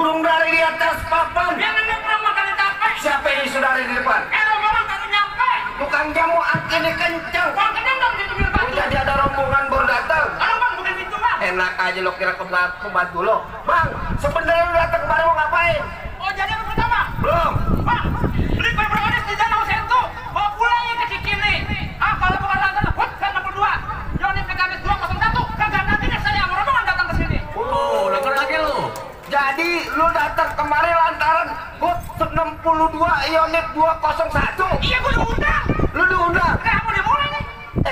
burung dari di atas papan. Yang ini belum makan capek. Siapa ini saudara di depan? Rombongan kagak nyampe. Tukang jamu ini kencang. Bang, kenyang dong gitu bil batu. Jadi ada rombongan baru datang. Aduh bang, bukan gitu bang. Enak aja lo kira kebantu lo. Bang, sebenarnya lo datang kemari mau ngapain? Oh jadi apa pertama? Belum. Bang, beli kue brownies di Danau Sentu. Bawa pulangnya ke Cikini. Ah, kalau bukan langgan, hut, kan 62. Yonif PKB 201. Kagak nantinya saya sama rombongan datang ke sini. Oh, datang lagi lo. Jadi lo datang kemari lantaran hut 62 Ionit 201. Iya, gua udah undang. Lo diundang. Kamu dimulai nih.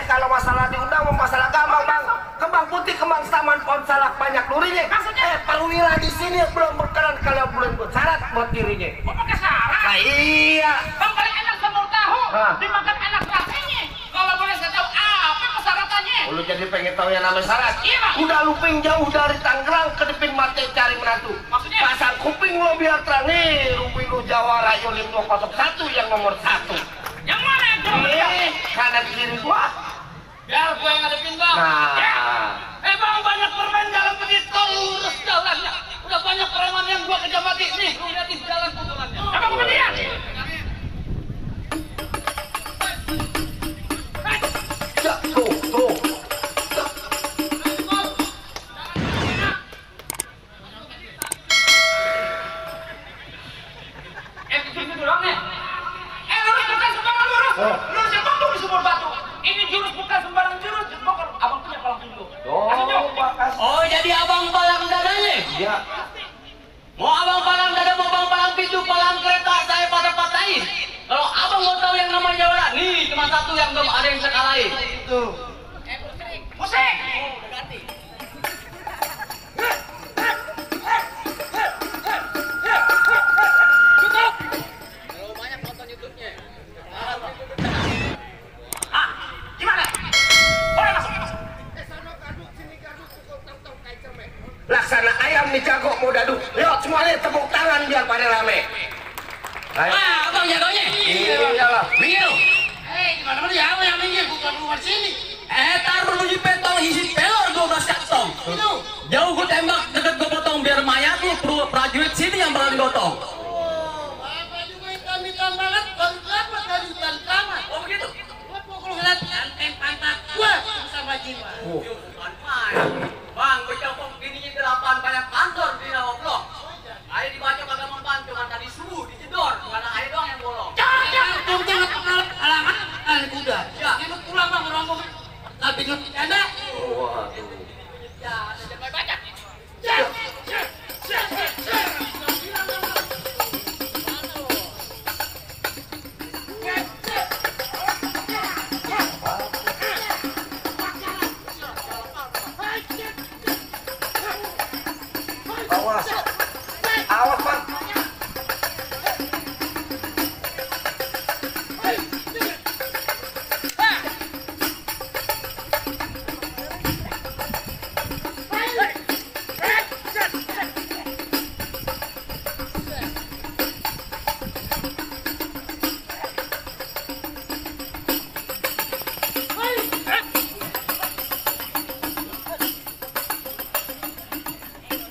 Kalau masalah diundang mau masalah gampang bang. Kembang putih, kembang taman, pohon salak banyak durinya. Maksudnya? Perwira di sini belum berkenan kalau belum buat syarat buat dirinya. Mau pakai syarat? Nah iya. Bang, paling enak semur tahu. Hah? Dimakan enak rasanya. Kalau boleh saya tahu apa persyaratannya? Oh, lu jadi pengen tahu yang namanya syarat? Iya, Bang. Udah luping jauh dari Tangerang ke Depin Mate cari menantu. Maksudnya? Pasang kuping lo biar terang nih. Luping lu Jawara Unit 201 yang nomor 1. Yang mana yang coba beliau? Kanan kiri gua. Biar gue yang ngadepin bang. Nah. Ya. Bang, banyak permen jalan begitu lurus jalannya. Udah banyak preman yang gua kejar mati nih. Lu liatin jalan pukulannya. Abang apa dia? Ya, tuh. Gitu doang nih. Lurus bukan sembarang lurus. Oh. Lurus yang batu di sumur batu. Ini jurus bukan sembarang jurus. Bokor, abang punya palang pintu. Makasih. Oh, jadi abang palang dadanya? Ya. Mau abang palang dada, mau abang palang pintu, palang kereta, saya patah-patahin. Kalau abang mau tahu yang namanya Jawara, nih cuma satu yang belum ada yang bisa kalahin. Tuh. Musik. Cukup. Kalau banyak nonton YouTube-nya. Gimana? Boleh masuk. Laksana ayam nih jago mau dadu. Yuk semuanya tepuk tangan biar pada rame. Ayo. Abang jagonya? Iyalah. Minggir. Gimana mana ya? Yang minggir bukan luar sini. Taruh lu di petong isi pelor 12 kantong. Jauh gua tembak, deket gua potong biar mayat lu prajurit sini yang bakal digotong. Bapak juga hitam-hitam banget. Baru dapat dari hutan taman. Oh begitu? Gua pukul ngeliat ganteng pantat gua sama jiwa. Bang, gue copok bininya 8 banyak kantor di Nawabloh. Ayo dibaca kagak mempan, cuma tadi subuh dijedor, karena air doang yang bolong. Jangan alamat kali kuda. Ya. Ini pulang bang rombongan. Tapi ngerti ada. Waduh. Ya, jangan baca. Awas. Awas bang.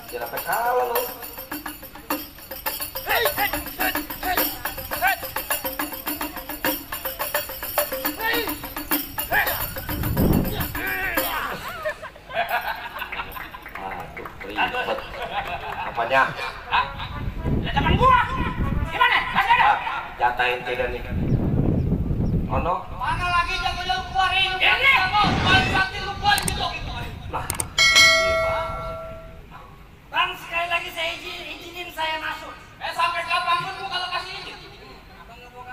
Jangan sampai kalah lo. Aduh, ribet. Apanya? Ya teman gua. Gimana? Masih ada? Jatahin tidak nih. Ono? Mana lagi jago-jago keluarin? Ini. Paling sakti lu keluarin gitu. Nah. Bang, sekali lagi saya izinin saya masuk. Sampai kapan pun gua kalau kasih izin. Abang nggak mau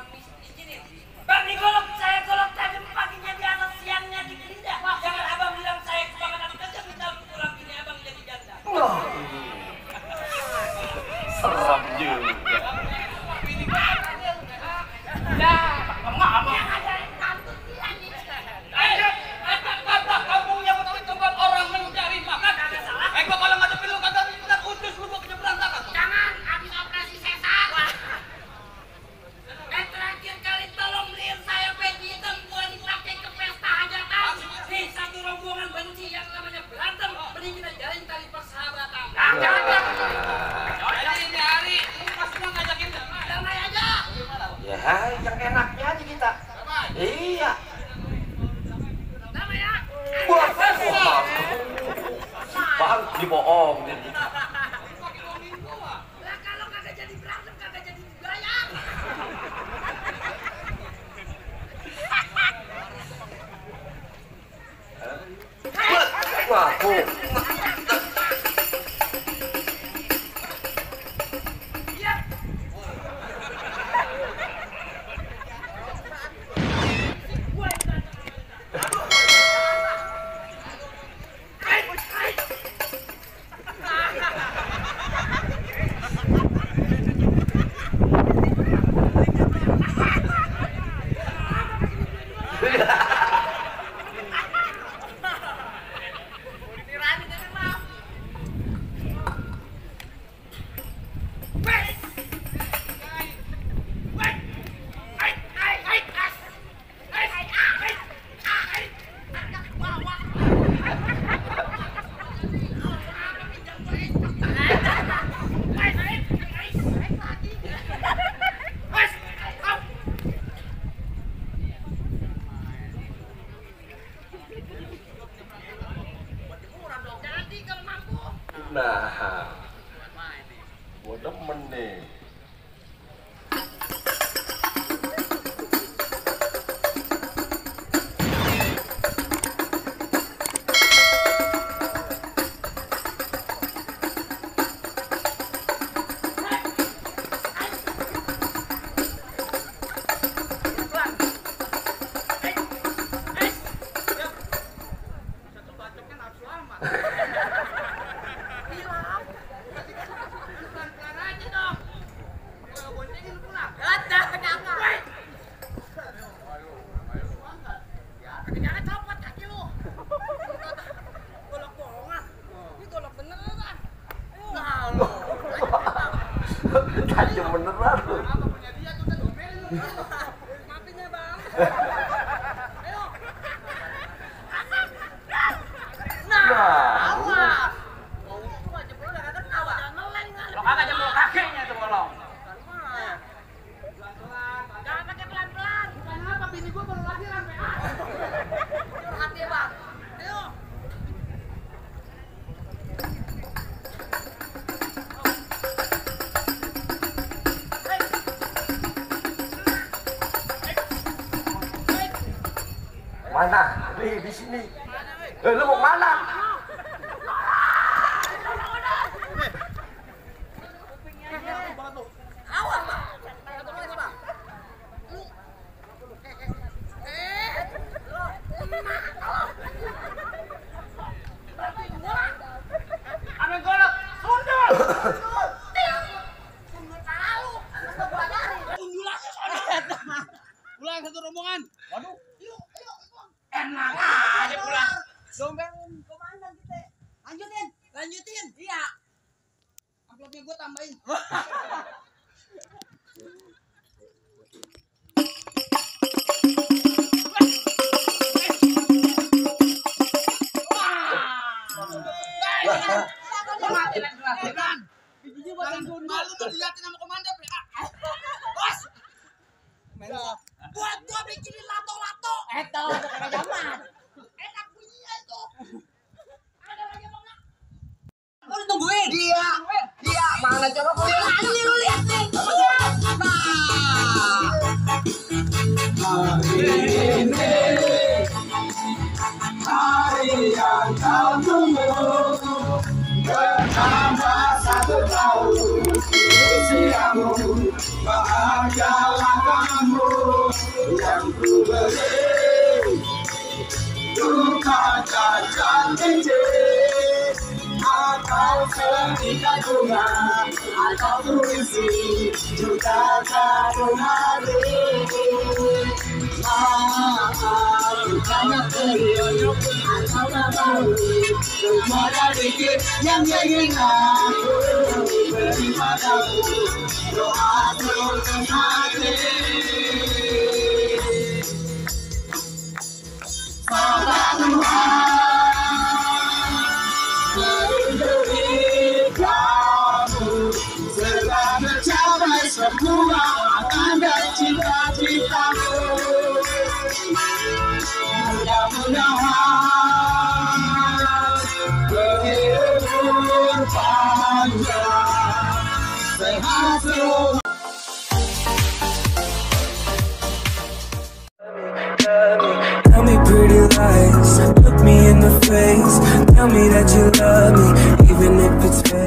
izinin. Bang, digolok, saya golok tadi paginya di atas, siangnya di gerinda. Jangan abang bilang saya kebangetan kerja, minta pulang gini abang jadi janda. Wah. Serem juga. Ya, ngomong. Kamu yang tempat orang mencari makan. Gua kalau ngadepin lu kagak bisa utus lu gua punya berantakan. Jangan, habis operasi sesar. Terakhir kali tolong beliin saya peci hitam buat dipakai ke pesta hajatan. Nih, satu rombongan benci yang namanya berantem. Mending kita jalin tali persahabatan. Jangan. Gua demen nih. Tajam beneran lu. Matinya bang. Nah, Awas. Mau itu aja bro, udah kagak tahu. Ngeleng kali. Lo kagak jempol kakinya tuh bolong. Jangan pakai pelan-pelan. Kenapa bini gua baru lahiran, Pak? Curhat ya, Bang. Ayo. mana? Nih di sini. Lu mau mana? Awas, Bang. Ame golok, sundul. Pulang satu rombongan. Waduh. Enak aja pulang. Dombain komandan kita. Lanjutin. Iya. Amplopnya gue tambahin. Malu tuh dilihatin sama komandan. Bos. Buat gua bikinin lato-lato. Itu bukan zaman. Enak bunyinya itu. Ada lagi apa enggak? Lu ditungguin. Dia mana coba gua lihat. Ini lu lihat nih. Hari yang kau tunggu bertambah 1 tahun usiamu, bahagialah kamu yang ku beri duka dan cincin atau setingkat bunga atau puisi juga satu hari. Banyak periuk atau baru semua sedikit yang ingin aku beri padamu, doa tulus hati. Semoga Tuhan melindungi kamu serta mencapai semua akan dan cita-citamu. Mudah-mudahan berumur panjang, sehat selalu. Tell me pretty lies, look me in the face. Tell me that you love me, even if it's fake.